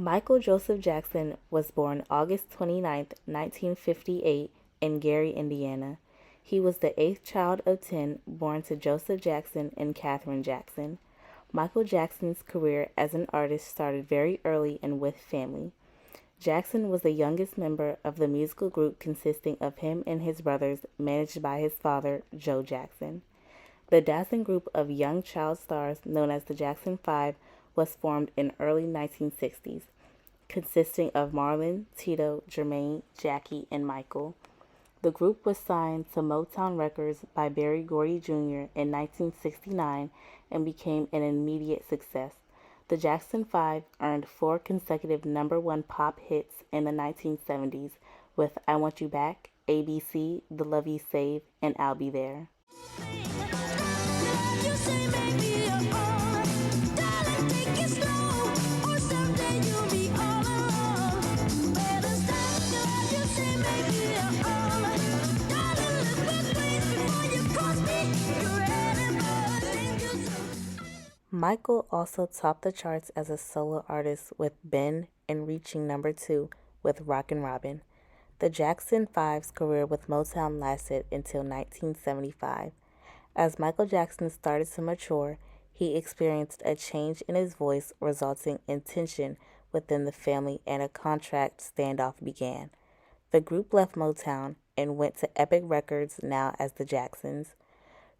Michael Joseph Jackson was born August 29, 1958, in Gary, Indiana. He was the eighth child of 10 born to Joseph Jackson and Katherine Jackson. Michael Jackson's career as an artist started very early and with family. Jackson was the youngest member of the musical group consisting of him and his brothers, managed by his father, Joe Jackson. The dazzling group of young child stars known as the Jackson Five was formed in early 1960s, consisting of Marlon, Tito, Jermaine, Jackie, and Michael. The group was signed to Motown Records by Berry Gordy Jr. in 1969 and became an immediate success. The Jackson Five earned four consecutive number one pop hits in the 1970s with I Want You Back, ABC, The Love You Save, and I'll Be There. Michael also topped the charts as a solo artist with Ben and reaching number two with Rockin' Robin. The Jackson Five's career with Motown lasted until 1975. As Michael Jackson started to mature, he experienced a change in his voice, resulting in tension within the family, and a contract standoff began. The group left Motown and went to Epic Records, now as the Jacksons.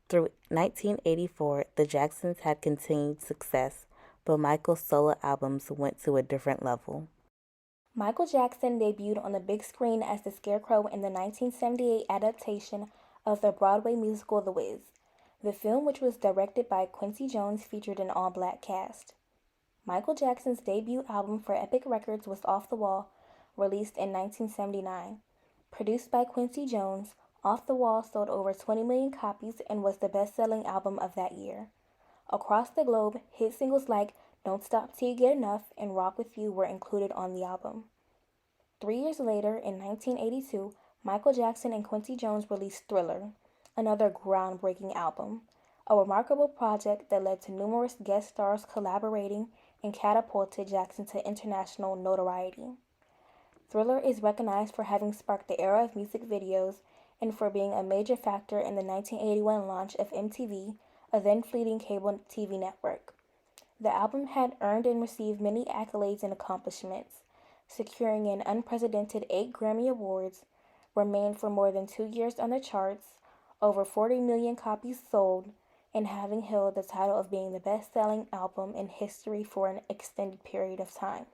Through 1984, the Jacksons had continued success, but Michael's solo albums went to a different level. Michael Jackson debuted on the big screen as the Scarecrow in the 1978 adaptation of the Broadway musical The Wiz. The film, which was directed by Quincy Jones, featured an all-black cast. Michael Jackson's debut album for Epic Records was Off the Wall, released in 1979. Produced by Quincy Jones, Off the Wall sold over 20 million copies and was the best-selling album of that year. Across the globe, hit singles like Don't Stop Till You Get Enough and Rock With You were included on the album. 3 years later, in 1982, Michael Jackson and Quincy Jones released Thriller, another groundbreaking album, a remarkable project that led to numerous guest stars collaborating and catapulted Jackson to international notoriety. Thriller is recognized for having sparked the era of music videos and for being a major factor in the 1981 launch of MTV, a then fleeting cable TV network. The album had earned and received many accolades and accomplishments, securing an unprecedented 8 Grammy Awards, remained for more than 2 years on the charts, over 40 million copies sold, and having held the title of being the best-selling album in history for an extended period of time.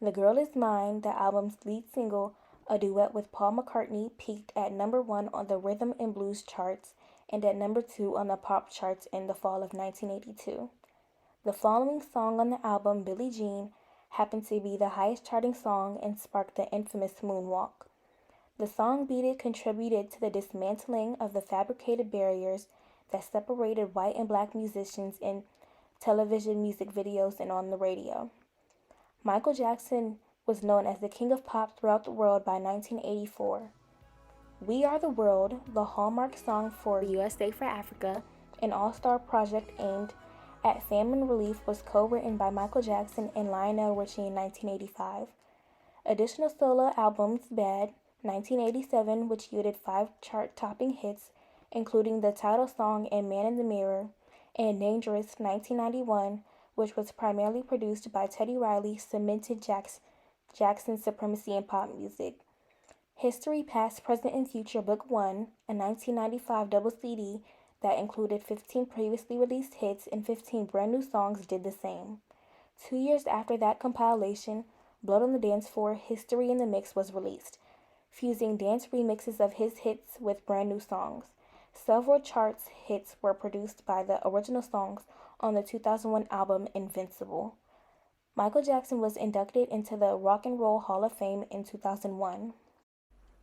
The Girl Is Mine, the album's lead single, a duet with Paul McCartney, peaked at number 1 on the rhythm and blues charts and at number 2 on the pop charts in the fall of 1982. The following song on the album, Billie Jean, happened to be the highest charting song and sparked the infamous moonwalk. The song Beat It contributed to the dismantling of the fabricated barriers that separated white and black musicians in television music videos and on the radio. Michael Jackson was known as the King of Pop throughout the world by 1984. We Are the World, the hallmark song for USA for Africa, an all-star project aimed at famine relief, was co-written by Michael Jackson and Lionel Richie in 1985. Additional solo albums, Bad, 1987, which yielded 5 chart-topping hits, including the title song and Man in the Mirror, and Dangerous, 1991, which was primarily produced by Teddy Riley, cemented Jackson's supremacy in pop music. History, Past, Present, and Future Book 1, a 1995 double CD that included 15 previously released hits and 15 brand new songs, did the same. 2 years after that compilation, Blood on the Dance Floor, History in the Mix was released, fusing dance remixes of his hits with brand new songs. Several charts hits were produced by the original songs on the 2001 album Invincible. Michael Jackson was inducted into the Rock and Roll Hall of Fame in 2001.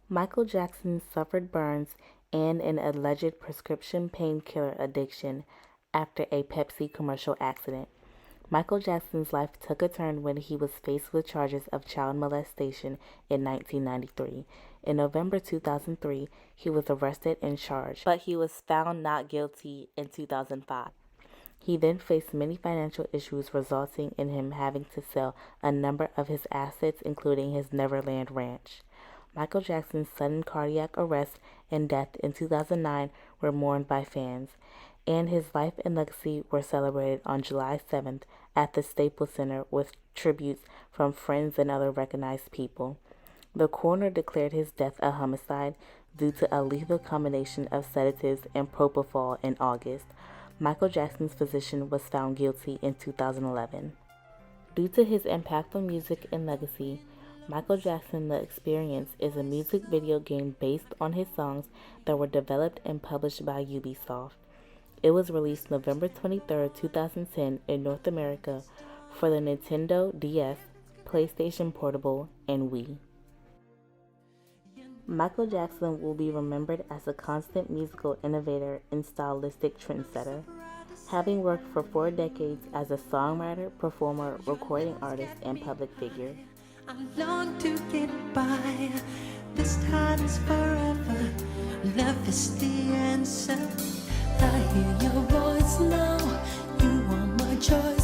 Michael Jackson suffered burns and an alleged prescription painkiller addiction after a Pepsi commercial accident. Michael Jackson's life took a turn when he was faced with charges of child molestation in 1993. In November 2003, he was arrested and charged, but he was found not guilty in 2005. He then faced many financial issues, resulting in him having to sell a number of his assets, including his Neverland Ranch. Michael Jackson's sudden cardiac arrest and death in 2009 were mourned by fans, and his life and legacy were celebrated on July 7th at the Staples Center with tributes from friends and other recognized people. The coroner declared his death a homicide due to a lethal combination of sedatives and propofol in August. Michael Jackson's physician was found guilty in 2011. Due to his impactful music and legacy, Michael Jackson The Experience is a music video game based on his songs that were developed and published by Ubisoft. It was released November 23, 2010 in North America for the Nintendo DS, PlayStation Portable, and Wii. Michael Jackson will be remembered as a constant musical innovator and stylistic trendsetter, having worked for 4 decades as a songwriter, performer, recording artist, and public figure. I long to get by. This time is forever. Love is the answer. I hear your voice now. You are my choice.